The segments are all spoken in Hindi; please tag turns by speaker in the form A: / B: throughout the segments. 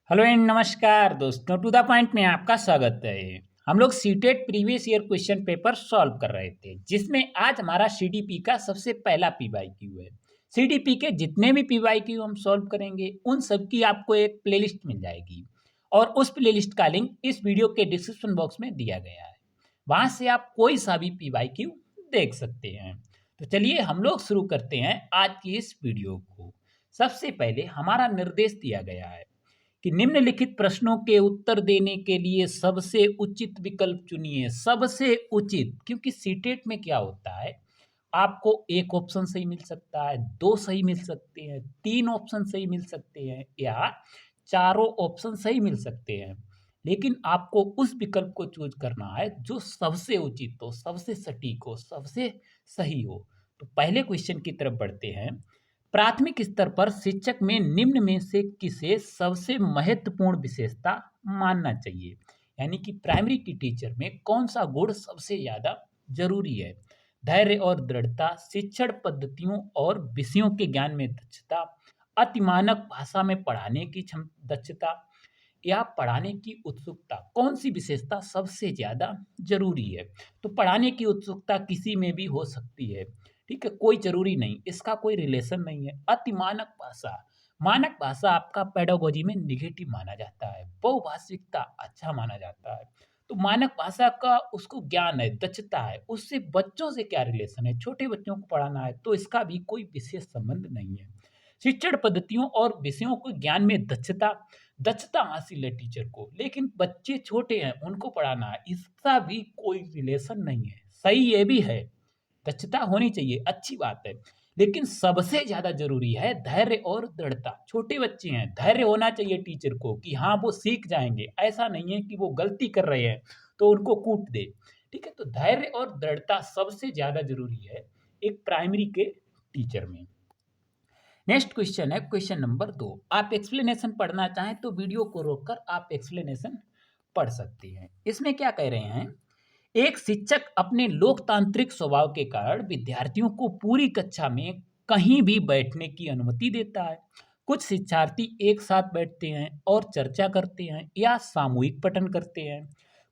A: हेलो एंड नमस्कार दोस्तों, टू द पॉइंट में आपका स्वागत है। हम लोग CTET previous year question paper solve कर रहे थे, जिसमें आज हमारा सीडीपी का सबसे पहला पीवाईक्यू है। सीडीपी के जितने भी पीवाईक्यू हम सॉल्व करेंगे उन सब की आपको एक प्लेलिस्ट मिल जाएगी और उस प्लेलिस्ट का लिंक इस वीडियो के डिस्क्रिप्शन बॉक्स में दिया गया है। वहां से आप कोई सा भी पीवाईक्यू देख सकते हैं। तो चलिए हम लोग शुरू करते हैं आज की इस वीडियो को। सबसे पहले हमारा निर्देश दिया गया है कि निम्नलिखित प्रश्नों के उत्तर देने के लिए सबसे उचित विकल्प चुनिए। सबसे उचित, क्योंकि सीटेट में क्या होता है, आपको एक ऑप्शन सही मिल सकता है, दो सही मिल सकते हैं, तीन ऑप्शन सही मिल सकते हैं या चारों ऑप्शन सही मिल सकते हैं। लेकिन आपको उस विकल्प को चूज करना है जो सबसे उचित हो, सबसे सटीक हो, सबसे सही हो। तो पहले क्वेश्चन की तरफ बढ़ते हैं। प्राथमिक स्तर पर शिक्षक में निम्न में से किसे सबसे महत्वपूर्ण विशेषता मानना चाहिए? यानी कि प्राइमरी की टीचर में कौन सा गुण सबसे ज्यादा जरूरी है? धैर्य और दृढ़ता, शिक्षण पद्धतियों और विषयों के ज्ञान में दक्षता, अतिमानक भाषा में पढ़ाने की दक्षता या पढ़ाने की उत्सुकता। कौन सी विशेषता सबसे ज्यादा जरूरी है? तो पढ़ाने की उत्सुकता किसी में भी हो सकती है, ठीक है, कोई जरूरी नहीं, इसका कोई रिलेशन नहीं है। अति मानक भाषा, मानक भाषा आपका पेडागोजी में निगेटिव माना जाता है, बहुभाषिकता अच्छा माना जाता है। तो मानक भाषा का उसको ज्ञान है, दक्षता है, उससे बच्चों से क्या रिलेशन है? छोटे बच्चों को पढ़ाना है, तो इसका भी कोई विशेष संबंध नहीं है। शिक्षण पद्धतियों और विषयों को ज्ञान में दक्षता, दक्षता हासिल है टीचर को, लेकिन बच्चे छोटे हैं उनको पढ़ाना है, इसका भी कोई रिलेशन नहीं है। सही ये भी है, दक्षता होनी चाहिए, अच्छी बात है, लेकिन सबसे ज्यादा जरूरी है धैर्य और दृढ़ता। छोटे बच्चे हैं, धैर्य होना चाहिए टीचर को कि हाँ वो सीख जाएंगे, ऐसा नहीं है कि वो गलती कर रहे हैं तो उनको कूट दे। ठीक है, तो धैर्य और दृढ़ता सबसे ज्यादा जरूरी है एक प्राइमरी के टीचर में। नेक्स्ट क्वेश्चन है क्वेश्चन नंबर 2। आप एक्सप्लेनेशन पढ़ना चाहें तो वीडियो को रोककर आप एक्सप्लेनेशन पढ़ सकते हैं। इसमें क्या कह रहे हैं, एक शिक्षक अपने लोकतांत्रिक स्वभाव के कारण विद्यार्थियों को पूरी कक्षा में कहीं भी बैठने की अनुमति देता है। कुछ शिक्षार्थी एक साथ बैठते हैं और चर्चा करते हैं या सामूहिक पठन करते हैं।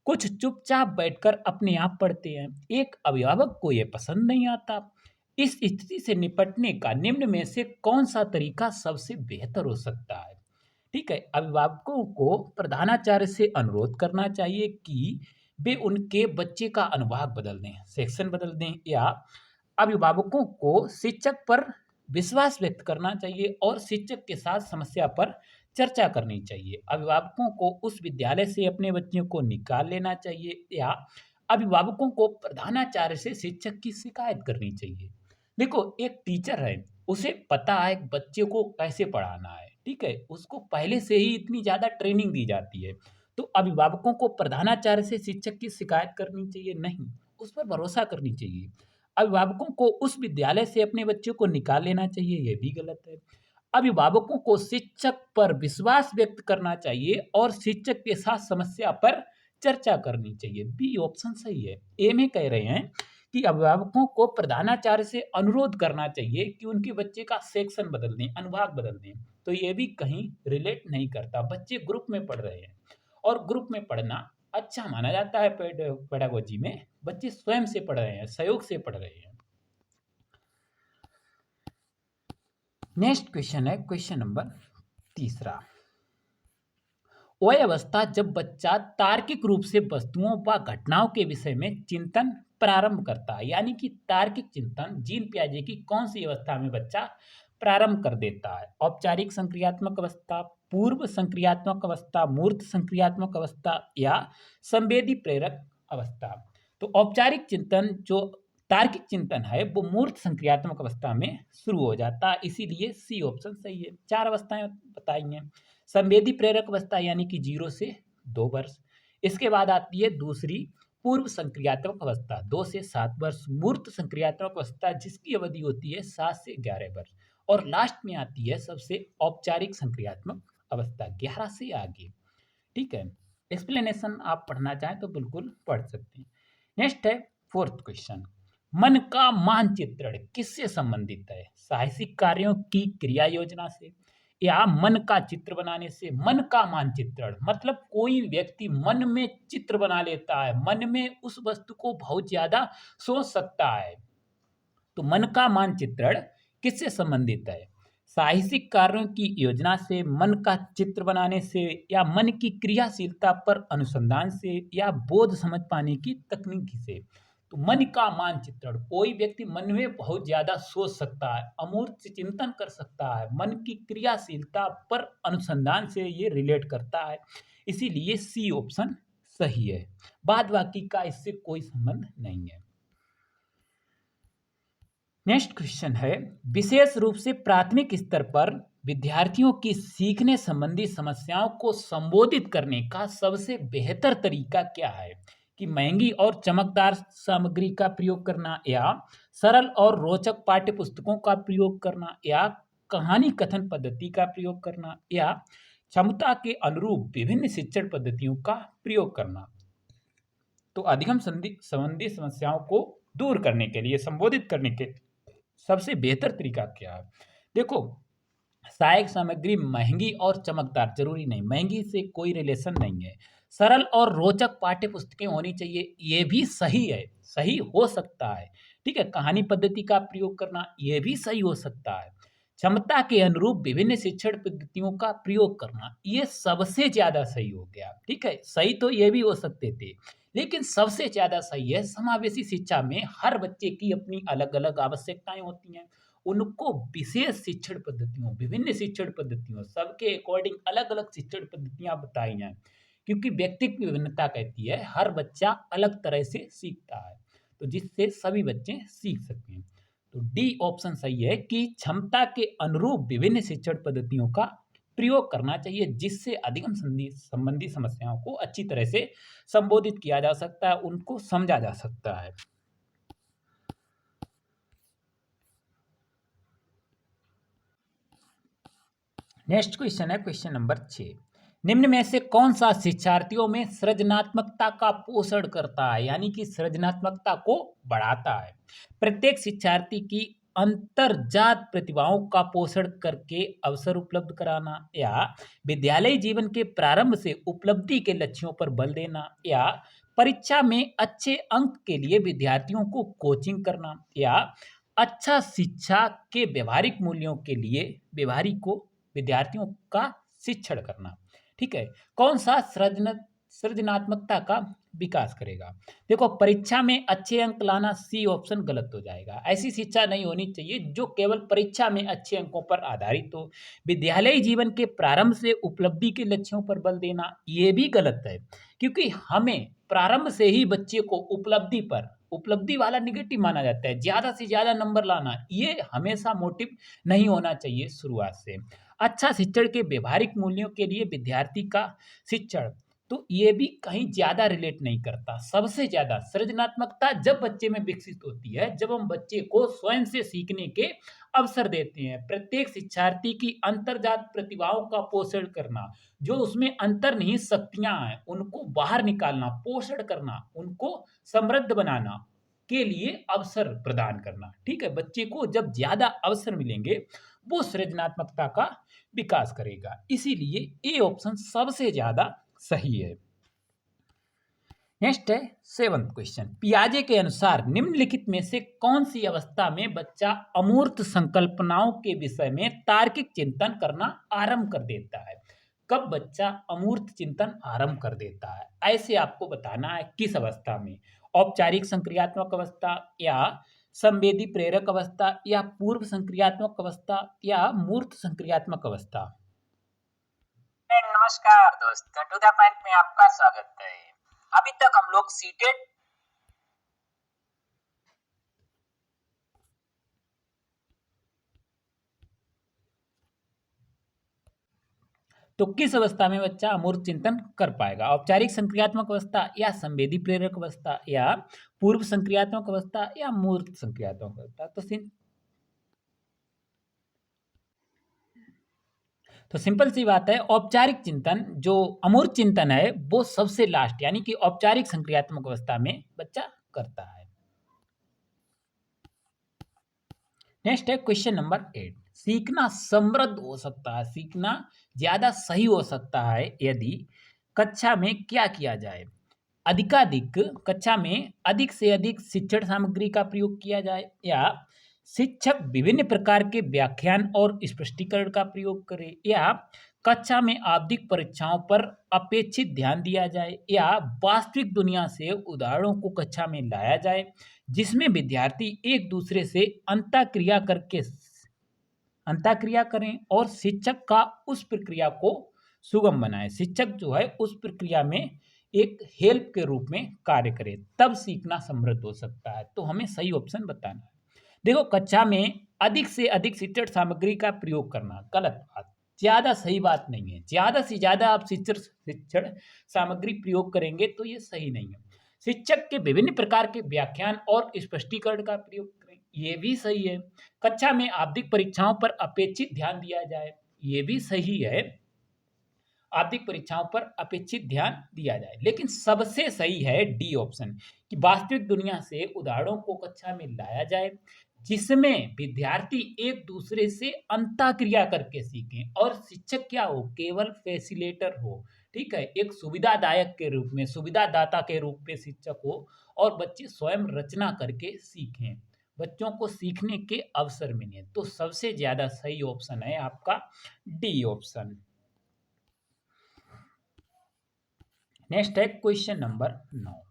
A: कुछ चुपचाप बैठकर अपने आप पढ़ते हैं। एक अभिभावक को यह पसंद नहीं आता। इस स्थिति से निपटने का निम्न में से कौन सा तरीका सबसे बेहतर हो सकता है? ठीक है, अभिभावकों को प्रधानाचार्य से अनुरोध करना चाहिए कि वे उनके बच्चे का अनुभाग बदल दें, सेक्शन बदल दें, या अभिभावकों को शिक्षक पर विश्वास व्यक्त करना चाहिए और शिक्षक के साथ समस्या पर चर्चा करनी चाहिए। अभिभावकों को उस विद्यालय से अपने बच्चों को निकाल लेना चाहिए या अभिभावकों को प्रधानाचार्य से शिक्षक की शिकायत करनी चाहिए। देखो, एक टीचर है, उसे पता है बच्चे को कैसे पढ़ाना है, ठीक है, उसको पहले से ही इतनी ज़्यादा ट्रेनिंग दी जाती है। तो अभिभावकों को प्रधानाचार्य से शिक्षक की शिकायत करनी चाहिए? नहीं, उस पर भरोसा करनी चाहिए। अभिभावकों को उस विद्यालय से अपने बच्चों को निकाल लेना चाहिए, ये भी गलत है। अभिभावकों को शिक्षक पर विश्वास व्यक्त करना चाहिए और शिक्षक के साथ समस्या पर चर्चा करनी चाहिए। बी ऑप्शन सही है। ए में कह रहे हैं कि अभिभावकों को प्रधानाचार्य से अनुरोध करना चाहिए कि उनके बच्चे का सेक्शन बदल दें, अनुभाग बदल दें। तो ये भी कहीं रिलेट नहीं करता। बच्चे ग्रुप में पढ़ रहे हैं और ग्रुप में पढ़ना अच्छा माना जाता है। पेडागोजी में बच्चे स्वयं से पढ़ रहे हैं, सहयोग से पढ़ रहे हैं। नेक्स्ट क्वेश्चन है क्वेश्चन नंबर 3। वह अवस्था जब बच्चा तार्किक रूप से वस्तुओं व घटनाओं के विषय में चिंतन प्रारंभ करता है। यानी कि तार्किक चिंतन जीन पियाजे की कौन सी अवस्था में बच्चा प्रारंभ कर देता है? औपचारिक संक्रियात्मक अवस्था, पूर्व संक्रियात्मक अवस्था, मूर्त संक्रियात्मक अवस्था या संवेदी प्रेरक अवस्था। तो औपचारिक चिंतन, जो तार्किक चिंतन है, वो मूर्त संक्रियात्मक अवस्था में शुरू हो जाता है, इसीलिए सी ऑप्शन सही है। 4 अवस्थाएं बताई हैं। संवेदी प्रेरक अवस्था यानी कि 0 से 2 वर्ष। इसके बाद आती है दूसरी पूर्व संक्रियात्मक अवस्था 2 से 7 वर्ष। मूर्त संक्रियात्मक अवस्था जिसकी अवधि होती है 7 से 11 वर्ष। और लास्ट में आती है सबसे औपचारिक संक्रियात्मक अवस्था 11 से आगे। ठीक है, एक्सप्लेनेशन आप पढ़ना चाहें तो बिल्कुल पढ़ सकते हैं। नेक्स्ट है 4th क्वेश्चन। मन का मानचित्रण किससे संबंधित है? साहसिक कार्यों की क्रिया योजना से, या मन का चित्र बनाने से। मन का मानचित्रण मतलब कोई व्यक्ति मन में चित्र बना लेता है, मन में उस वस्तु को बहुत ज़्यादा सोच सकता है। तो मन का मानचित्रण किससे संबंधित है? साहसिक कार्यों की योजना से, मन का चित्र बनाने से, या मन की क्रियाशीलता पर अनुसंधान से, या बोध समझ पाने की तकनीकी से। तो मन का मानचित्रण, कोई व्यक्ति मन में बहुत ज्यादा सोच सकता है, अमूर्त चिंतन कर सकता है, मन की क्रियाशीलता पर अनुसंधान से ये रिलेट करता है, इसीलिए सी ऑप्शन सही है। बाद बाकी का इससे कोई संबंध नहीं है। नेक्स्ट क्वेश्चन है, विशेष रूप से प्राथमिक स्तर पर विद्यार्थियों की सीखने संबंधी समस्याओं को संबोधित करने का सबसे बेहतर तरीका क्या है? कि महंगी और चमकदार सामग्री का प्रयोग करना, या सरल और रोचक पाठ्य पुस्तकों का प्रयोग करना, या कहानी कथन पद्धति का प्रयोग करना, या क्षमता के अनुरूप विभिन्न शिक्षण पद्धतियों का प्रयोग करना। तो अधिगम संबंधी समस्याओं को दूर करने के लिए, संबोधित करने के सबसे बेहतर तरीका क्या है? देखो, सहायक सामग्री महंगी और चमकदार जरूरी नहीं, महंगी से कोई रिलेशन नहीं है। सरल और रोचक पाठ्य पुस्तकें होनी चाहिए, ये भी सही है, सही हो सकता है। ठीक है, कहानी पद्धति का प्रयोग करना ये भी सही हो सकता है। क्षमता के अनुरूप विभिन्न शिक्षण पद्धतियों का प्रयोग करना ये सबसे ज्यादा सही हो गया। ठीक है, सही तो ये भी हो सकते थे, लेकिन सबसे ज्यादा सही है समावेशी शिक्षा में हर बच्चे की अपनी अलग अलग आवश्यकताएं होती हैं, उनको विशेष शिक्षण पद्धतियों, विभिन्न शिक्षण पद्धतियों, सबके अकॉर्डिंग अलग अलग शिक्षण पद्धतियां बताई जाएं, क्योंकि व्यक्तित्व विभिन्नता कहती है हर बच्चा अलग तरह से सीखता है, तो जिससे सभी बच्चे सीख सकें। तो डी ऑप्शन सही है कि क्षमता के अनुरूप विभिन्न शिक्षण पद्धतियों का प्रयोग करना चाहिए, जिससे अधिगम संबंधी समस्याओं को अच्छी तरह से संबोधित किया जा सकता है, उनको समझा जा सकता है। नेक्स्ट क्वेश्चन है क्वेश्चन नंबर 6। निम्न में से कौन सा शिक्षार्थियों में सृजनात्मकता का पोषण करता है, यानी कि सृजनात्मकता को बढ़ाता है? प्रत्येक शिक्षार्थी की अंतरजात प्रतिभाओं का पोषण करके अवसर उपलब्ध कराना, या विद्यालय जीवन के प्रारंभ से उपलब्धि के लक्ष्यों पर बल देना, या परीक्षा में अच्छे अंक के लिए विद्यार्थियों को कोचिंग करना, या अच्छा शिक्षा के व्यवहारिक मूल्यों के लिए व्यवहारिक विद्यार्थियों का शिक्षण करना। ठीक है, कौन सा सृजनात्मकता का विकास करेगा? देखो, परीक्षा में अच्छे अंक लाना, सी ऑप्शन गलत हो जाएगा। ऐसी शिक्षा नहीं होनी चाहिए जो केवल परीक्षा में अच्छे अंकों पर आधारित हो। विद्यालय जीवन के प्रारंभ से उपलब्धि के लक्ष्यों पर बल देना ये भी गलत है, क्योंकि हमें प्रारंभ से ही बच्चे को उपलब्धि वाला निगेटिव माना जाता है। ज्यादा से ज्यादा नंबर लाना ये हमेशा मोटिव नहीं होना चाहिए शुरुआत से। अच्छा शिक्षण के व्यवहारिक मूल्यों के लिए विद्यार्थी का शिक्षण, तो ये भी कहीं ज्यादा रिलेट नहीं करता। सबसे ज्यादा सृजनात्मकता जब बच्चे में विकसित होती है, जब हम बच्चे को स्वयं से सीखने के अवसर देते हैं। प्रत्येक शिक्षार्थी की अंतर्जात प्रतिभाओं का पोषण करना, जो उसमें अंतर्निहित शक्तियां हैं उनको बाहर निकालना, पोषण करना, उनको समृद्ध बनाना के लिए अवसर प्रदान करना। ठीक है, बच्चे को जब ज्यादा अवसर मिलेंगे वो सृजनात्मकता का विकास करेगा, इसीलिए ए ऑप्शन सबसे ज्यादा सही है। नेक्स्ट है 7th क्वेश्चन। पियाजे के अनुसार निम्नलिखित में से कौन सी अवस्था में बच्चा अमूर्त संकल्पनाओं के विषय में तार्किक चिंतन करना आरंभ कर देता है? कब बच्चा अमूर्त चिंतन आरंभ कर देता है, ऐसे आपको बताना है किस अवस्था में। औपचारिक संक्रियात्मक अवस्था, या संवेदी प्रेरक अवस्था, या पूर्व संक्रियात्मक अवस्था, या मूर्त संक्रियात्मक अवस्था। नमस्कार दोस्तों, टू द पॉइंट में आपका स्वागत है। अभी तक हम लोग सीटेट तो किस अवस्था में बच्चा अमूर्त चिंतन कर पाएगा? औपचारिक संक्रियात्मक अवस्था, या संवेदी प्रेरक अवस्था, या पूर्व संक्रियात्मक अवस्था, या मूर्त संक्रियात्मक अवस्था? तो सिंपल सी बात है, औपचारिक चिंतन जो अमूर्त चिंतन है वो सबसे लास्ट, यानी कि औपचारिक संक्रियात्मक अवस्था में बच्चा करता है। नेक्स्ट है क्वेश्चन नंबर 8। सीखना समृद्ध हो सकता है, सीखना ज़्यादा सही हो सकता है यदि कक्षा में क्या किया जाए, अधिकाधिक कक्षा में अधिक से अधिक शिक्षण सामग्री का प्रयोग किया जाए, या शिक्षक विभिन्न प्रकार के व्याख्यान और स्पष्टीकरण का प्रयोग करे, या कक्षा में आवधिक परीक्षाओं पर अपेक्षित ध्यान दिया जाए, या वास्तविक दुनिया से उदाहरणों को कक्षा में लाया जाए जिसमें विद्यार्थी एक दूसरे से अंतःक्रिया करें और शिक्षक का उस प्रक्रिया को सुगम बनाए। शिक्षक जो है उस प्रक्रिया में एक हेल्प के रूप में कार्य करे, तब सीखना समृद्ध हो सकता है। तो हमें सही ऑप्शन बताना है। देखो, कक्षा में अधिक से अधिक शिक्षण सामग्री का प्रयोग करना गलत बात, ज़्यादा सही बात नहीं है। ज़्यादा से ज़्यादा आप शिक्षण सामग्री प्रयोग करेंगे तो ये सही नहीं है। शिक्षक के विभिन्न प्रकार के व्याख्यान और स्पष्टीकरण का प्रयोग करें, ये भी सही है। कक्षा में आवधिक परीक्षाओं पर अपेक्षित ध्यान दिया जाए, ये भी सही है। आवधिक परीक्षाओं पर अपेक्षित ध्यान दिया जाए, लेकिन सबसे सही है डी ऑप्शन कि वास्तविक दुनिया से उदाहरणों को कक्षा में लाया जाए जिसमें विद्यार्थी एक दूसरे से अंतःक्रिया करके सीखें और शिक्षक क्या हो, केवल फैसिलिटेटर हो। ठीक है, एक सुविधादायक के रूप में, सुविधादाता के रूप में शिक्षक हो और बच्चे स्वयं रचना करके सीखें, बच्चों को सीखने के अवसर मिले। तो सबसे ज्यादा सही ऑप्शन है आपका डी ऑप्शन। नेक्स्ट है क्वेश्चन नंबर 9।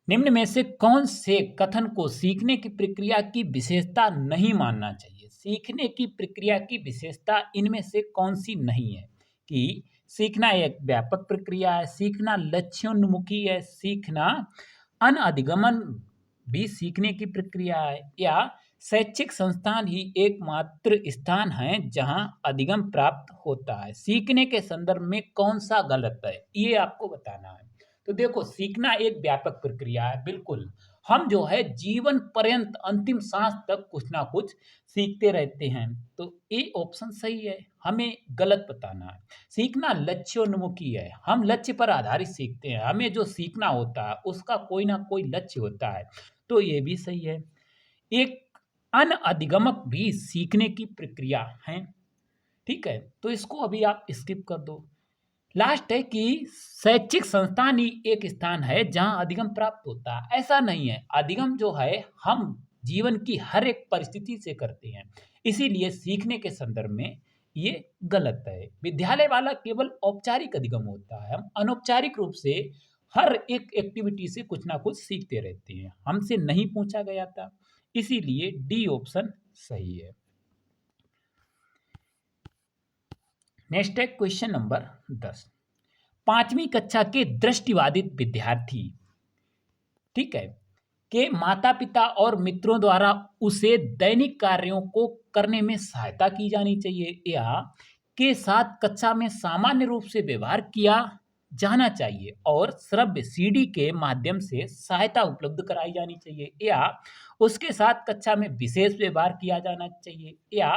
A: निम्न में से कौन से कथन को सीखने की प्रक्रिया की विशेषता नहीं मानना चाहिए? सीखने की प्रक्रिया की विशेषता इनमें से कौन सी नहीं है? कि सीखना एक व्यापक प्रक्रिया है, सीखना लक्ष्योन्मुखी है, सीखना अनधिगमन भी सीखने की प्रक्रिया है, या शैक्षिक संस्थान ही एकमात्र स्थान है जहां अधिगम प्राप्त होता है। सीखने के संदर्भ में कौन सा गलत है, ये आपको बताना है। तो देखो, सीखना एक व्यापक प्रक्रिया है, बिल्कुल। हम जो है जीवन पर्यंत अंतिम सांस तक कुछ ना कुछ सीखते रहते हैं, तो ये ऑप्शन सही है, हमें गलत बताना है। सीखना लक्ष्योन्मुखी है, हम लक्ष्य पर आधारित सीखते हैं, हमें जो सीखना होता है उसका कोई ना कोई लक्ष्य होता है, तो ये भी सही है। एक अनधिगमक भी सीखने की प्रक्रिया है, ठीक है, तो इसको अभी आप स्किप कर दो। लास्ट है कि शैक्षिक संस्थान ही एक स्थान है जहां अधिगम प्राप्त होता है। ऐसा नहीं है, अधिगम जो है हम जीवन की हर एक परिस्थिति से करते हैं, इसीलिए सीखने के संदर्भ में ये गलत है। विद्यालय वाला केवल औपचारिक अधिगम होता है, हम अनौपचारिक रूप से हर एक एक्टिविटी से कुछ ना कुछ सीखते रहते हैं, हमसे नहीं पूछा गया था, इसीलिए डी ऑप्शन सही है। नेक्स्ट है क्वेश्चन नंबर 10। 5वीं कक्षा के दृष्टिबाधित विद्यार्थी, ठीक है, के माता पिता और मित्रों द्वारा उसे दैनिक कार्यों को करने में सहायता की जानी चाहिए, या के साथ कक्षा में सामान्य रूप से व्यवहार किया जाना चाहिए और श्रव्य सीडी के माध्यम से सहायता उपलब्ध कराई जानी चाहिए, या उसके साथ कक्षा में विशेष व्यवहार किया जाना चाहिए, या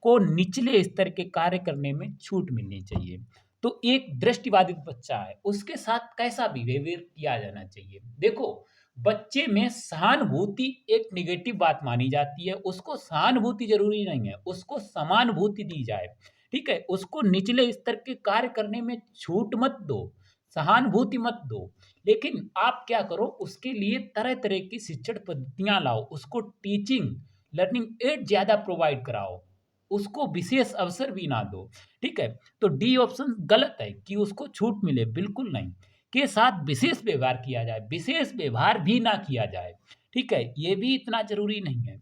A: को निचले स्तर के कार्य करने में छूट मिलनी चाहिए। तो एक दृष्टिबाधित बच्चा है, उसके साथ कैसा बिहेवियर किया जाना चाहिए? देखो, बच्चे में सहानुभूति एक नेगेटिव बात मानी जाती है, उसको सहानुभूति जरूरी नहीं है, उसको समानुभूति दी जाए, ठीक है, उसको निचले स्तर के कार्य करने में छूट मत दो, सहानुभूति मत दो, लेकिन आप क्या करो, उसके लिए तरह तरह की शिक्षण पद्धतियां लाओ, उसको टीचिंग लर्निंग एड ज्यादा प्रोवाइड कराओ, उसको विशेष अवसर भी ना दो, ठीक है। तो डी ऑप्शन गलत है कि उसको छूट मिले, बिल्कुल नहीं। के साथ विशेष व्यवहार किया जाए, विशेष व्यवहार भी ना किया जाए, ठीक है, ये भी इतना जरूरी नहीं है,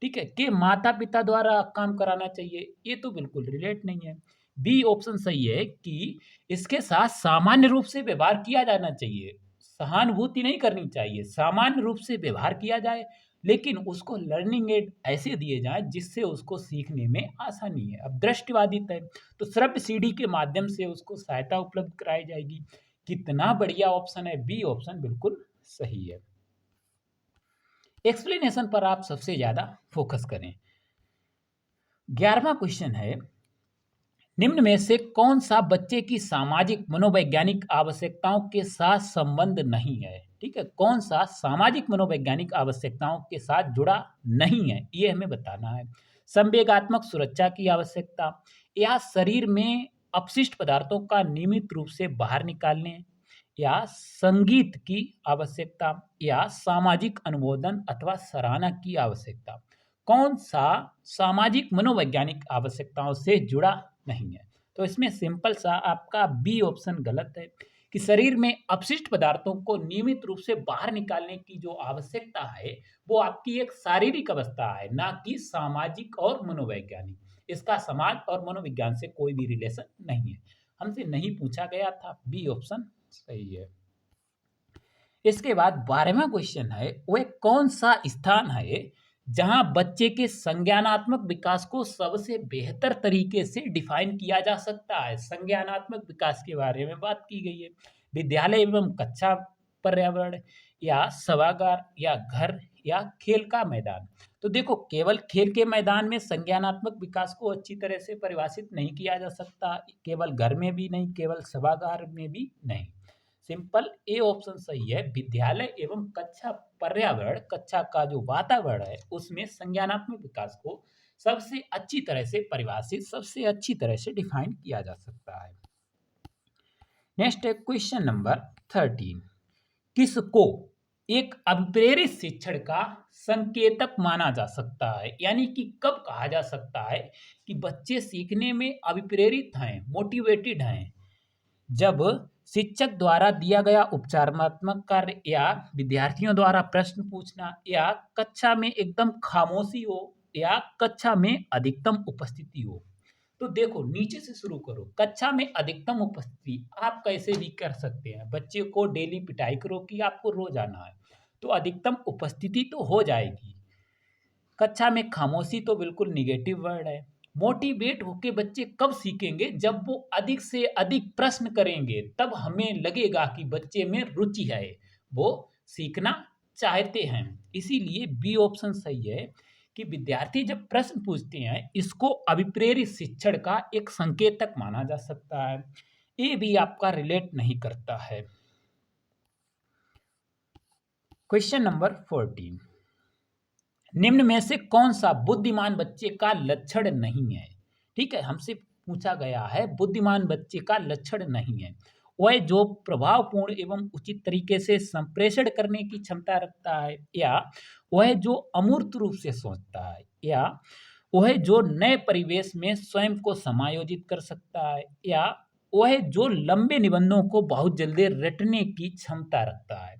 A: ठीक है। कि माता पिता द्वारा काम कराना चाहिए, ये तो बिल्कुल रिलेट नहीं है। बी ऑप्शन सही है कि इसके साथ सामान्य रूप से व्यवहार किया जाना चाहिए, सहानुभूति नहीं करनी चाहिए, सामान्य रूप से व्यवहार किया जाए, लेकिन उसको लर्निंग एड ऐसे दिए जाए जिससे उसको सीखने में आसानी है। अब दृष्टिबाधित है तो श्रव्य सीडी के माध्यम से उसको सहायता उपलब्ध कराई जाएगी। कितना बढ़िया ऑप्शन है, बी ऑप्शन बिल्कुल सही है। एक्सप्लेनेशन पर आप सबसे ज्यादा फोकस करें। 11वां क्वेश्चन है, निम्न में से कौन सा बच्चे की सामाजिक मनोवैज्ञानिक आवश्यकताओं के साथ संबंध नहीं है? ठीक है, कौन सा सामाजिक मनोवैज्ञानिक आवश्यकताओं के साथ जुड़ा नहीं है, ये हमें बताना है। संवेगात्मक सुरक्षा की आवश्यकता, या शरीर में अपशिष्ट पदार्थों का नियमित रूप से बाहर निकालने, या संगीत की आवश्यकता, या सामाजिक अनुमोदन अथवा सराहना की आवश्यकता। कौन सा सामाजिक मनोवैज्ञानिक आवश्यकताओं से जुड़ा नहीं है? तो इसमें सिंपल सा आपका बी ऑप्शन गलत है कि शरीर में अपशिष्ट पदार्थों को नियमित रूप से बाहर निकालने की जो आवश्यकता है, वो आपकी एक शारीरिक अवस्था है, ना कि सामाजिक और मनोवैज्ञानिक। इसका समाज और मनोविज्ञान से कोई भी रिलेशन नहीं है। हमसे नहीं पूछा गया था, बी ऑप्शन सही है। इसके बाद 12वां क्वेश्चन है, वह कौन सा स्थान है जहां बच्चे के संज्ञानात्मक विकास को सबसे बेहतर तरीके से डिफाइन किया जा सकता है? संज्ञानात्मक विकास के बारे में बात की गई है। विद्यालय एवं कक्षा पर्यावरण, या सभागार, या घर, या खेल का मैदान। तो देखो, केवल खेल के मैदान में संज्ञानात्मक विकास को अच्छी तरह से परिभाषित नहीं किया जा सकता, केवल घर में भी नहीं, केवल सभागार में भी नहीं। सिंपल ए ऑप्शन सही है। विद्यालय एवं कक्षा पर्यावरण, कक्षा का जो वातावरण है, उसमें संज्ञानात्मक विकास को सबसे अच्छी तरह से परिभाषित, सबसे अच्छी तरह से डिफाइन किया जा सकता है। नेक्स्ट है क्वेश्चन नंबर 13। किसको एक अभिप्रेरित शिक्षण का संकेतक माना जा सकता है? यानी कि कब कहा जा सकता है कि बच्चे सीखने में अभिप्रेरित हैं, मोटिवेटेड हैं? जब शिक्षक द्वारा दिया गया उपचारात्मक कार्य, या विद्यार्थियों द्वारा प्रश्न पूछना, या कक्षा में एकदम खामोशी हो, या कक्षा में अधिकतम उपस्थिति हो। तो देखो, नीचे से शुरू करो। कक्षा में अधिकतम उपस्थिति आप कैसे भी कर सकते हैं। बच्चे को डेली पिटाई करो कि आपको रोज आना है, तो अधिकतम उपस्थिति तो हो जाएगी। कक्षा में खामोशी तो बिल्कुल निगेटिव वर्ड है। मोटिवेट होके बच्चे कब सीखेंगे? जब वो अधिक से अधिक प्रश्न करेंगे, तब हमें लगेगा कि बच्चे में रुचि है, वो सीखना चाहते हैं। इसीलिए बी ऑप्शन सही है कि विद्यार्थी जब प्रश्न पूछते हैं, इसको अभिप्रेरित शिक्षण का एक संकेतक माना जा सकता है। ये भी आपका रिलेट नहीं करता है। Question number 14। निम्न में से कौन सा बुद्धिमान बच्चे का लक्षण नहीं है? ठीक है, हमसे पूछा गया है बुद्धिमान बच्चे का लक्षण नहीं है। वह जो प्रभावपूर्ण एवं उचित तरीके से संप्रेषण करने की क्षमता रखता है, या वह जो अमूर्त रूप से सोचता है, या वह जो नए परिवेश में स्वयं को समायोजित कर सकता है, या वह जो लंबे निबंधों को बहुत जल्दी रटने की क्षमता रखता है।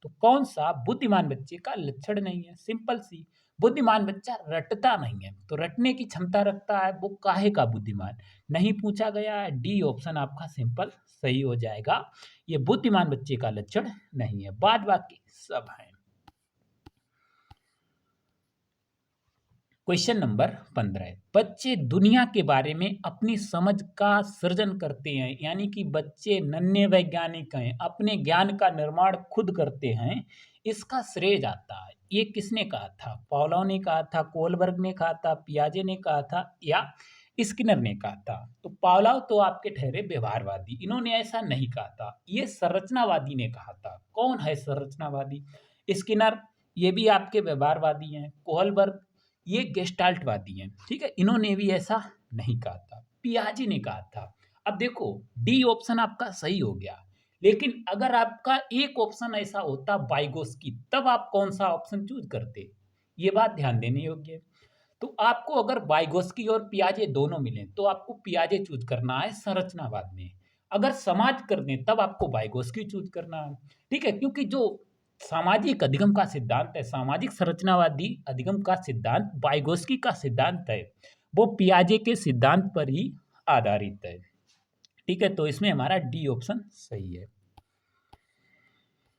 A: तो कौन सा बुद्धिमान बच्चे का लक्षण नहीं है? सिंपल सी, बुद्धिमान बच्चा रटता नहीं है, तो रटने की क्षमता रखता है, वो काहे का बुद्धिमान? नहीं पूछा गया है। डी ऑप्शन आपका सिंपल सही हो जाएगा। ये बुद्धिमान बच्चे का लक्षण नहीं है, बाद बाकी सब है। Question number 15। बच्चे दुनिया के बारे में अपनी समझ का सृजन करते हैं, यानी कि बच्चे नन्हे वैज्ञानिक हैं, अपने ज्ञान का निर्माण खुद करते हैं, इसका श्रेय जाता है। ये किसने कहा था? पावलोव ने कहा था, कोलबर्ग ने कहा था, पियाजे ने कहा था, या स्किनर ने कहा था? तो पावलोव तो आपके ठहरे व्यवहारवादी, इन्होंने ऐसा नहीं कहा था, ये संरचनावादी ने कहा था। कौन है संरचनावादी? स्किनर, ये भी आपके व्यवहारवादी हैं। कोहलबर्ग, ये गेस्टाल्टवादी हैं। ठीक है, इन्होंने भी ऐसा नहीं कहा था, पियाजे ने कहा था। अब देखो, डी ऑप्शन आपका सही हो गया, लेकिन अगर आपका एक ऑप्शन ऐसा होता बाइगोस्की, तब आप कौन सा ऑप्शन चूज करते? ये बात ध्यान देने योग्य है। तो आपको अगर वाइगोस्की और पियाजे दोनों मिले, तो आपको पियाजे चूज करना है संरचनावाद में। अगर समाज कर दें, तब आपको वाइगोस्की चूज करना है। ठीक है, क्योंकि जो सामाजिक अधिगम का सिद्धांत है, सामाजिक संरचनावादी अधिगम का सिद्धांत वाइगोस्की का सिद्धांत है, वो पियाजे के सिद्धांत पर ही आधारित है। ठीक है, तो इसमें हमारा डी ऑप्शन सही है।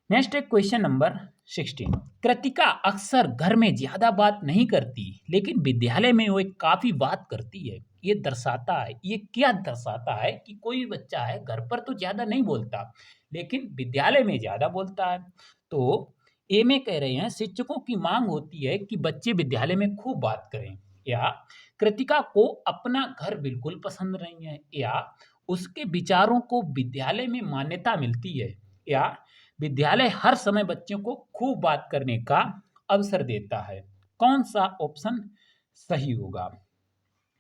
A: नेक्स्ट है क्वेश्चन नंबर 16। कृतिका अक्सर घर में ज्यादा बात नहीं करती, लेकिन विद्यालय में वो काफी बात करती है। ये दर्शाता है, ये क्या दर्शाता है कि कोई बच्चा है घर पर तो ज्यादा नहीं बोलता, लेकिन विद्यालय में ज्यादा बोलता है। तो ए में कह रहे हैं शिक्षकों की मांग होती है कि बच्चे विद्यालय में खूब बात करें, या कृतिका को अपना घर बिल्कुल पसंद नहीं है, या उसके विचारों को विद्यालय में मान्यता मिलती है, या विद्यालय हर समय बच्चों को खूब बात करने का अवसर देता है। कौन सा ऑप्शन सही होगा?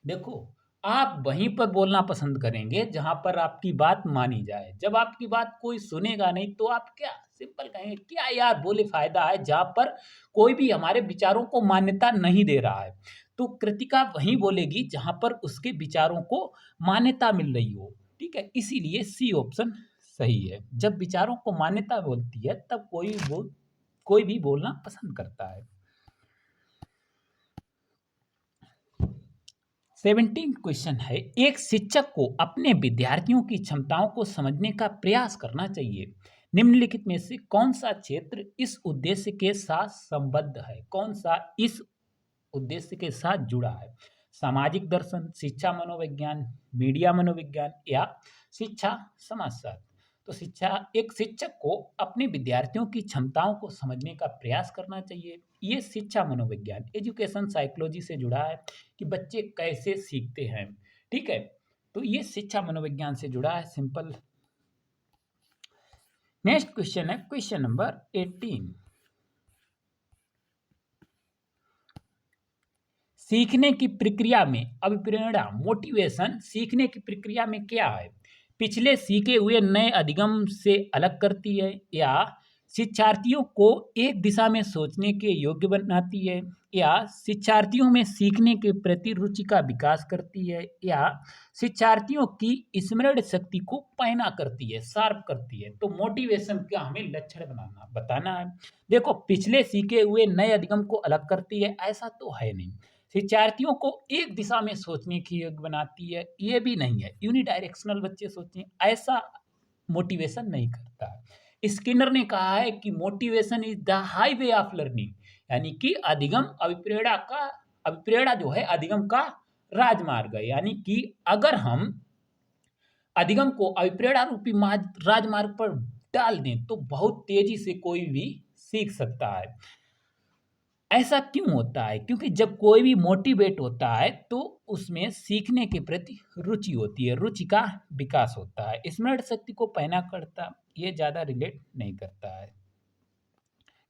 A: देखो, आप वहीं पर बोलना पसंद करेंगे जहाँ पर आपकी बात मानी जाए। जब आपकी बात कोई सुनेगा नहीं तो आप क्या सिंपल कहेंगे, क्या यार बोले फ़ायदा है, जहाँ पर कोई भी हमारे विचारों को मान्यता नहीं दे रहा है। तो कृतिका वहीं बोलेगी जहाँ पर उसके विचारों को मान्यता मिल रही हो, ठीक है? इसीलिए सी ऑप्शन सही है। जब विचारों को मान्यता बोलती है तब कोई भी बोलना पसंद करता है। 17 क्वेश्चन है, एक शिक्षक को अपने विद्यार्थियों की क्षमताओं को समझने का प्रयास करना चाहिए। निम्नलिखित में से कौन सा क्षेत्र इस उद्देश्य के साथ संबद्ध है? कौन सा इस उद्देश्य के साथ जुड़ा है? सामाजिक दर्शन, शिक्षा मनोविज्ञान, मीडिया मनोविज्ञान या शिक्षा समाजशास्त्र। तो एक शिक्षक को अपने विद्यार्थियों की क्षमताओं को समझने का प्रयास करना चाहिए। ये शिक्षा मनोविज्ञान, एजुकेशन साइकोलॉजी से जुड़ा है कि बच्चे कैसे सीखते हैं, ठीक है? तो ये शिक्षा मनोविज्ञान से जुड़ा है, सिंपल। नेक्स्ट क्वेश्चन है क्वेश्चन नंबर 18। सीखने की प्रक्रिया में अभिप्रेरणा, मोटिवेशन सीखने की प्रक्रिया में क्या है? पिछले सीखे हुए नए अधिगम से अलग करती है, या शिक्षार्थियों को एक दिशा में सोचने के योग्य बनाती है, या शिक्षार्थियों में सीखने के प्रति रुचि का विकास करती है, या शिक्षार्थियों की स्मरण शक्ति को पैना करती है, शार्प करती है। तो मोटिवेशन का हमें लक्षण बताना है। देखो, पिछले सीखे हुए नए अधिगम को अलग करती है, ऐसा तो है नहीं। शिक्षार्थियों को एक दिशा में सोचने की योग्य बनाती है, ये भी नहीं है। यूनिडायरेक्शनल बच्चे सोचें, ऐसा मोटिवेशन नहीं करता है। स्किनर ने कहा है कि motivation is the highway of learning, यानी कि अभिप्रेरणा जो है अधिगम का राजमार्ग है। यानी कि अगर हम अधिगम को अभिप्रेरणा रूपी राजमार्ग पर डाल दें तो बहुत तेजी से कोई भी सीख सकता है। ऐसा क्यों होता है? क्योंकि जब कोई भी मोटिवेट होता है तो उसमें सीखने के प्रति रुचि होती है, रुचि का विकास होता है। स्मरण शक्ति को पहना करता, ये ज़्यादा रिलेट नहीं करता है,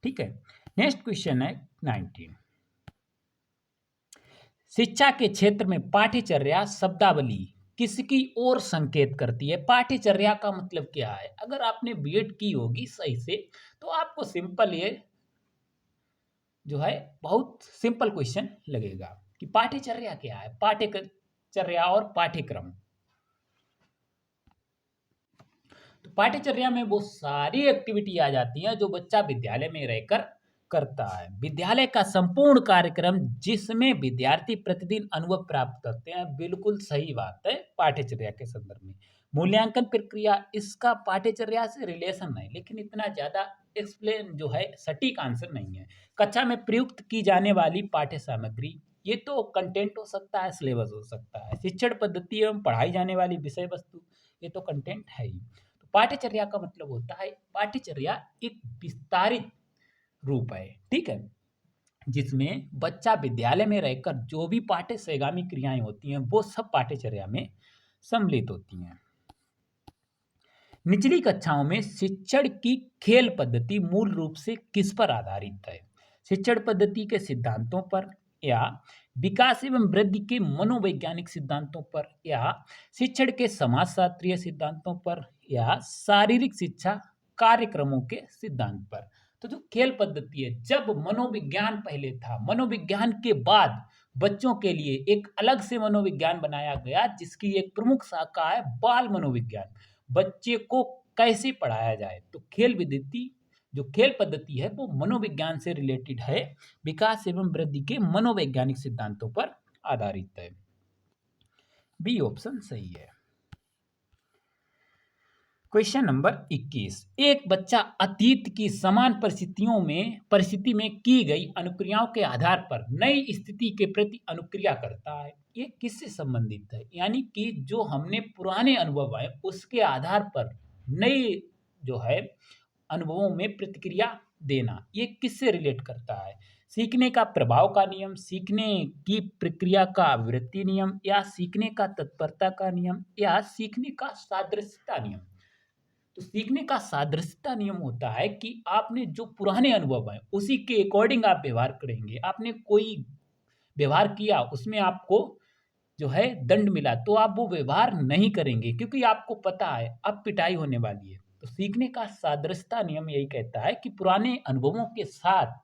A: ठीक है। नेक्स्ट क्वेश्चन है 19। शिक्षा के क्षेत्र में पाठ्यचर्या शब्दावली किसकी ओर संकेत करती है? पाठ्यचर्या का मतलब क्या है? अगर आपने बीएड की होगी सही से तो आपको सिंपल ये जो है बहुत सिंपल क्वेश्चन लगेगा कि पाठ्यचर्या क्या है। पाठ्यचर्या और पाठ्यक्रम, तो पाठ्यचर्या में वो सारी एक्टिविटी आ जाती हैं जो बच्चा विद्यालय में रहकर करता है। विद्यालय का संपूर्ण कार्यक्रम जिसमें विद्यार्थी प्रतिदिन अनुभव प्राप्त करते हैं, बिल्कुल सही बात है पाठ्यचर्या के संदर्भ में। मूल्यांकन प्रक्रिया, इसका पाठ्यचर्या से रिलेशन है, लेकिन इतना ज्यादा एक्सप्लेन जो है सटीक आंसर नहीं है। कक्षा में प्रयुक्त की जाने वाली पाठ्य सामग्री, ये तो कंटेंट हो सकता है, सिलेबस हो सकता है। शिक्षण पद्धति एवं पढ़ाई जाने वाली विषय वस्तु, ये तो कंटेंट है ही। तो पाठ्यचर्या का मतलब होता है, पाठ्यचर्या एक विस्तारित रूप है, ठीक है, जिसमें बच्चा विद्यालय में रहकर जो भी पाठ्य सहगामी क्रियाएं होती हैं वो सब पाठ्यचर्या में सम्मिलित होती हैं। निचली कक्षाओं में शिक्षण की खेल पद्धति मूल रूप से किस पर आधारित है? शिक्षण पद्धति के सिद्धांतों पर, या विकास एवं वृद्धि के मनोवैज्ञानिक सिद्धांतों पर, या शिक्षण के समाजशास्त्रीय सिद्धांतों पर, या शारीरिक शिक्षा कार्यक्रमों के सिद्धांत पर। तो जो खेल पद्धति है, जब मनोविज्ञान पहले था, मनोविज्ञान के बाद बच्चों के लिए एक अलग से मनोविज्ञान बनाया गया जिसकी एक प्रमुख शाखा है बाल मनोविज्ञान। बच्चे को कैसे पढ़ाया जाए, तो खेल पद्धति है वो मनोविज्ञान से रिलेटेड है, विकास एवं वृद्धि के मनोवैज्ञानिक सिद्धांतों पर आधारित है। बी ऑप्शन सही है। Question number 21। एक बच्चा अतीत की समान परिस्थिति में की गई अनुक्रियाओं के आधार पर नई स्थिति के प्रति अनुक्रिया करता है। ये किससे संबंधित है? यानी कि जो हमने पुराने अनुभव है उसके आधार पर नए जो है अनुभवों में प्रतिक्रिया देना, ये किससे रिलेट करता है? सीखने का प्रभाव का नियम, सीखने की प्रक्रिया का आवृत्ति नियम, या सीखने का तत्परता का नियम, या सीखने का सादृश्यता नियम। तो सीखने का सादृश्यता नियम होता है कि आपने जो पुराने अनुभव है उसी के अकॉर्डिंग आप व्यवहार करेंगे। आपने कोई व्यवहार किया, उसमें आपको जो है दंड मिला, तो आप वो व्यवहार नहीं करेंगे क्योंकि आपको पता है अब पिटाई होने वाली है। तो सीखने का सादृश्यता नियम यही कहता है कि पुराने अनुभवों के साथ,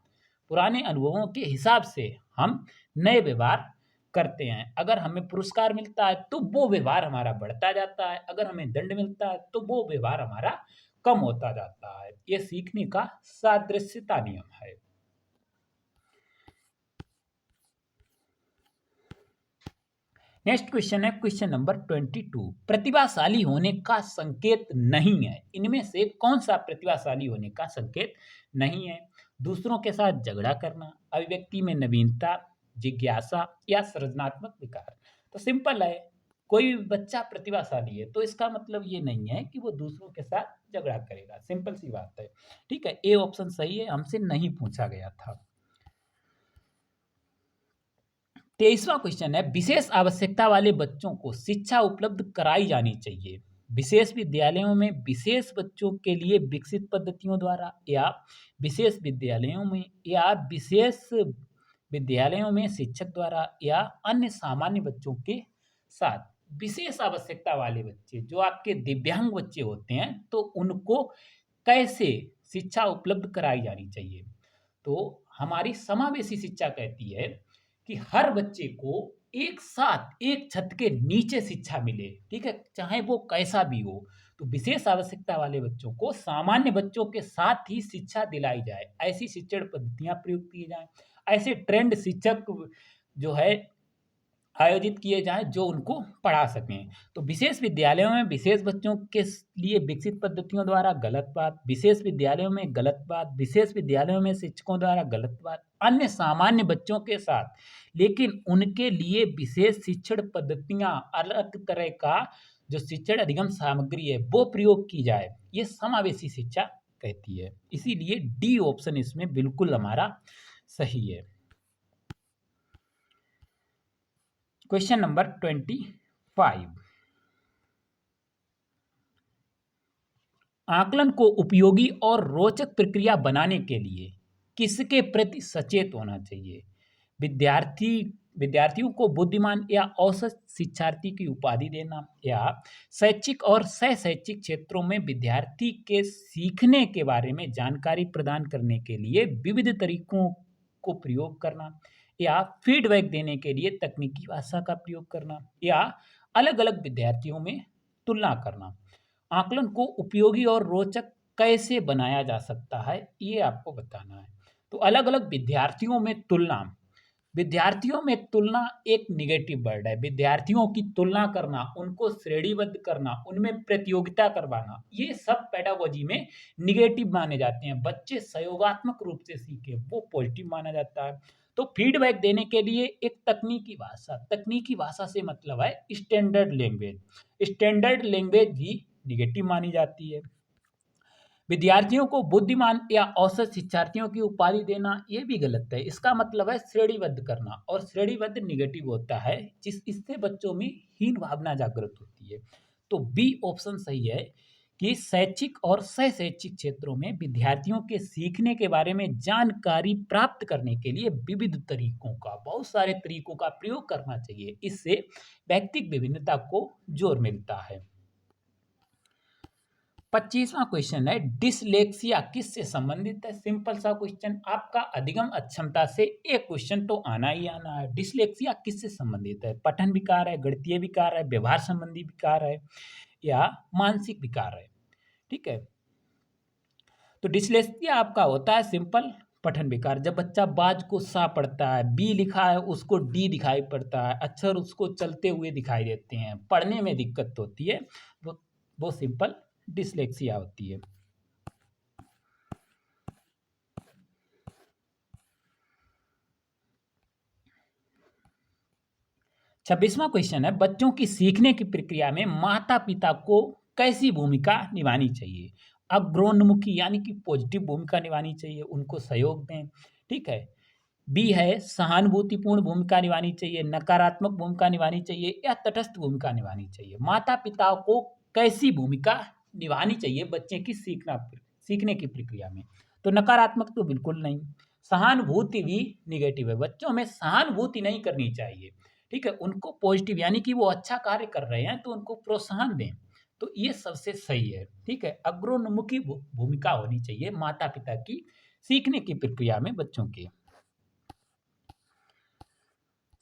A: पुराने अनुभवों के हिसाब से हम नए व्यवहार करते हैं। अगर हमें पुरस्कार मिलता है तो वो व्यवहार हमारा बढ़ता जाता है, अगर हमें दंड मिलता है तो वो व्यवहार हमारा कम होता जाता है। ये सीखने का सादृश्यता नियम है। नेक्स्ट क्वेश्चन है क्वेश्चन नंबर 22। प्रतिभाशाली होने का संकेत नहीं है, इनमें से कौन सा प्रतिभाशाली होने का संकेत नहीं है? दूसरों के साथ झगड़ा करना, अभिव्यक्ति में नवीनता, जिज्ञासा, या सृजनात्मक विकार। तो सिंपल है, कोई भी बच्चा प्रतिभाशाली है तो इसका मतलब ये नहीं है कि वो दूसरों के साथ झगड़ा करेगा। सिंपल सी बात है। ठीक है, ए ऑप्शन सही है, हमसे नहीं पूछा गया था। 23वां क्वेश्चन है, विशेष आवश्यकता वाले बच्चों को शिक्षा उपलब्ध कराई जानी चाहिए विशेष विद्यालयों में विशेष बच्चों के लिए विकसित पद्धतियों द्वारा, या विशेष विद्यालयों में, या विशेष विद्यालयों में शिक्षक द्वारा, या अन्य सामान्य बच्चों के साथ। विशेष आवश्यकता वाले बच्चे जो आपके दिव्यांग बच्चे होते हैं तो उनको कैसे शिक्षा उपलब्ध कराई जानी चाहिए? तो हमारी समावेशी शिक्षा कहती है कि हर बच्चे को एक साथ एक छत के नीचे शिक्षा मिले, ठीक है, चाहे वो कैसा भी हो। तो विशेष आवश्यकता वाले बच्चों को सामान्य बच्चों के साथ ही शिक्षा दिलाई जाए, ऐसी शिक्षण पद्धतियां प्रयोग की जाएं, ऐसे ट्रेंड शिक्षक जो है आयोजित किए जाएँ जो उनको पढ़ा सकें। तो विशेष विद्यालयों में विशेष बच्चों के लिए विकसित पद्धतियों द्वारा गलत बात, विशेष विद्यालयों में गलत बात, विशेष विद्यालयों में शिक्षकों द्वारा गलत बात, अन्य सामान्य बच्चों के साथ, लेकिन उनके लिए विशेष शिक्षण पद्धतियाँ, अलग तरह का जो शिक्षण अधिगम सामग्री है वो प्रयोग की जाए, ये समावेशी शिक्षा कहती है। इसीलिए डी ऑप्शन इसमें बिल्कुल हमारा सही है। Question number 25। आकलन को उपयोगी और रोचक प्रक्रिया बनाने के लिए किसके प्रति सचेत होना चाहिए? विद्यार्थी विद्यार्थियों को बुद्धिमान या औसत शिक्षार्थी की उपाधि देना, या शैक्षिक और सह शैक्षिक क्षेत्रों में विद्यार्थी के सीखने के बारे में जानकारी प्रदान करने के लिए विविध तरीकों को प्रयोग करना, या फीडबैक देने के लिए तकनीकी भाषा का प्रयोग करना, या अलग अलग विद्यार्थियों में तुलना करना। आकलन को उपयोगी और रोचक कैसे बनाया जा सकता है ये आपको बताना है। तो अलग अलग विद्यार्थियों में तुलना एक नेगेटिव वर्ड है। विद्यार्थियों की तुलना करना, उनको श्रेणीबद्ध करना, उनमें प्रतियोगिता करवाना, ये सब पेडागोजी में नेगेटिव माने जाते हैं। बच्चे सहयोगात्मक रूप से सीखे वो पॉजिटिव माना जाता है। तो फीडबैक देने के लिए एक तकनीकी भाषा से मतलब है स्टैंडर्ड लैंग्वेज भी नेगेटिव मानी जाती है। विद्यार्थियों को बुद्धिमान या औसत शिक्षार्थियों की उपाधि देना ये भी गलत है। इसका मतलब है श्रेणीबद्ध करना, और श्रेणीबद्ध निगेटिव होता है इससे बच्चों में हीन भावना जागृत होती है। तो बी ऑप्शन सही है कि शैक्षिक और सह शैक्षिक क्षेत्रों में विद्यार्थियों के सीखने के बारे में जानकारी प्राप्त करने के लिए विविध तरीकों का, बहुत सारे तरीकों का प्रयोग करना चाहिए। इससे व्यक्तिगत विभिन्नता को जोर मिलता है। 25वां क्वेश्चन है, डिसलेक्सिया किससे संबंधित है? सिंपल सा क्वेश्चन, आपका अधिगम अक्षमता से एक क्वेश्चन तो आना ही आना है। डिसलेक्सिया किससे संबंधित है? पठन विकार है, गणितीय विकार है, व्यवहार संबंधी विकार है, या मानसिक विकार है? ठीक है, तो डिसलेक्सिया आपका होता है सिंपल पठन विकार। जब बच्चा बाज को सा पढ़ता है, बी लिखा है उसको डी दिखाई पड़ता है, अक्षर उसको चलते हुए दिखाई देते हैं, पढ़ने में दिक्कत होती है, वो सिंपल डिसलेक्सिया होती है। छब्बीसवां क्वेश्चन है, बच्चों की सीखने की प्रक्रिया में माता पिता को कैसी भूमिका निभानी चाहिए? अग्रोन्मुखी यानी कि पॉजिटिव भूमिका निभानी चाहिए, उनको सहयोग दें, ठीक है, बी है सहानुभूतिपूर्ण भूमिका निभानी चाहिए, नकारात्मक भूमिका निभानी चाहिए या तटस्थ भूमिका निभानी चाहिए। माता-पिता को कैसी भूमिका निभानी चाहिए बच्चे की सीखने की प्रक्रिया में? तो नकारात्मक तो बिल्कुल नहीं, सहानुभूति भी नेगेटिव है। बच्चों में सहानुभूति नहीं करनी चाहिए, ठीक है? उनको पॉजिटिव यानी कि वो अच्छा कार्य कर रहे हैं तो उनको प्रोत्साहन दें, तो ये सबसे सही है, ठीक है? अग्रोन्मुखी भूमिका होनी चाहिए माता-पिता की सीखने की प्रक्रिया में बच्चों के।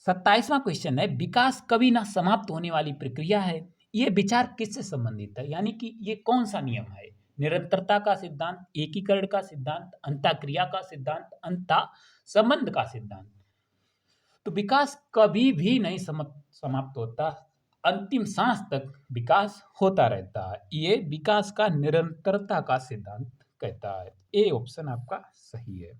A: 27वां क्वेश्चन है, विकास कभी ना समाप्त होने वाली प्रक्रिया है। ये विचार किससे संबंधित है? यानी कि ये कौन-सा नियम है? निरंतरता का सिद्धांत, एकीकरण का सिद्धांत, अंतःक्रिया का सिद्धांत, अंतःसंबंध का सिद्धांत। तो विकास कभी भी नहीं समाप्त होता, अंतिम सांस तक विकास होता रहता है। ये विकास का निरंतरता का सिद्धांत कहता है। ए ऑप्शन आपका सही है।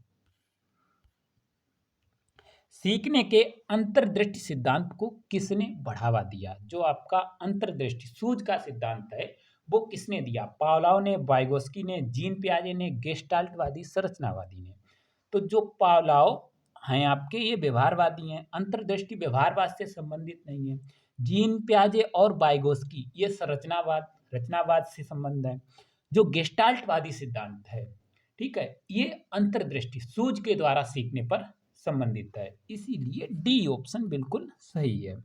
A: सीखने के अंतर्दृष्टि सिद्धांत को किसने बढ़ावा दिया? जो आपका अंतर्दृष्टि सूझ का सिद्धांत है, वो किसने दिया? पावलोव ने, वाइगोस्की ने, जीन पियाजे ने, गेस्टाल्टवादी, संरचनावादी ने। तो जो पावलोव हैं आपके, ये व्यवहारवादी हैं, अंतर्दृष्टि व्यवहारवाद से संबंधित नहीं है। जीन पियाजे और वाइगोस्की ये रचनावाद से संबंध है। जो गेस्टाल्टवादी सिद्धांत है, ठीक है, ये अंतर्दृष्टि सूझ के द्वारा सीखने पर संबंधित है, इसीलिए डी ऑप्शन बिल्कुल सही है।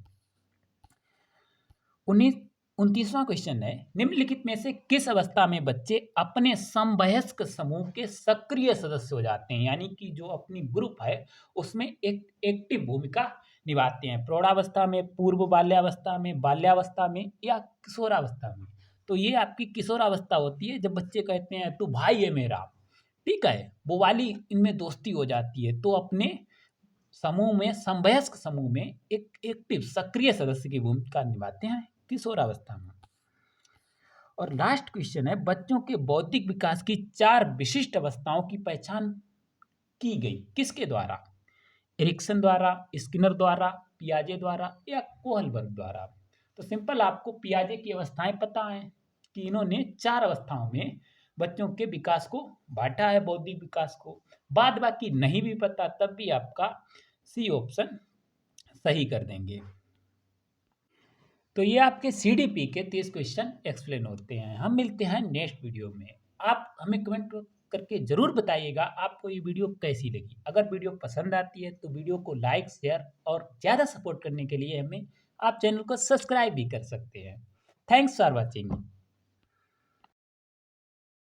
A: 29वां क्वेश्चन है, निम्नलिखित में से किस अवस्था में बच्चे अपने समवयस्क समूह के सक्रिय सदस्य हो जाते हैं? यानी कि जो अपनी ग्रुप है उसमें एक एक्टिव भूमिका निभाते हैं, प्रौढ़ावस्था में, पूर्व बाल्यावस्था में या किशोरावस्था में। तो ये आपकी किशोरावस्था होती है, जब बच्चे कहते हैं तू भाई है मेरा, ठीक है, वो वाली इनमें दोस्ती हो जाती है। तो अपने समूह में, समवयस्क समूह में एक एक्टिव सक्रिय सदस्य की भूमिका निभाते हैं किशोरावस्था में। और लास्ट क्वेश्चन है, बच्चों के बौद्धिक विकास की 4 विशिष्ट अवस्थाओं की पहचान की गई किसके द्वारा? एरिक्सन द्वारा, स्किनर द्वारा, पियाजे द्वारा या कोहलबर्ग द्वारा? तो सिंपल आपको पियाजे की अवस्थाएं पता है कि इन्होंने 4 अवस्थाओं में बच्चों के विकास को बांटा है, बौद्धिक विकास को। बाद बाकी नहीं भी पता तब भी आपका सी ऑप्शन सही कर देंगे। तो ये आपके सीडीपी के 30 क्वेश्चन एक्सप्लेन होते हैं। हम मिलते हैं नेक्स्ट वीडियो में। आप हमें कमेंट करके ज़रूर बताइएगा आपको ये वीडियो कैसी लगी। अगर वीडियो पसंद आती है तो वीडियो को लाइक, शेयर और ज़्यादा सपोर्ट करने के लिए हमें आप चैनल को सब्सक्राइब भी कर सकते हैं। Thanks for watching.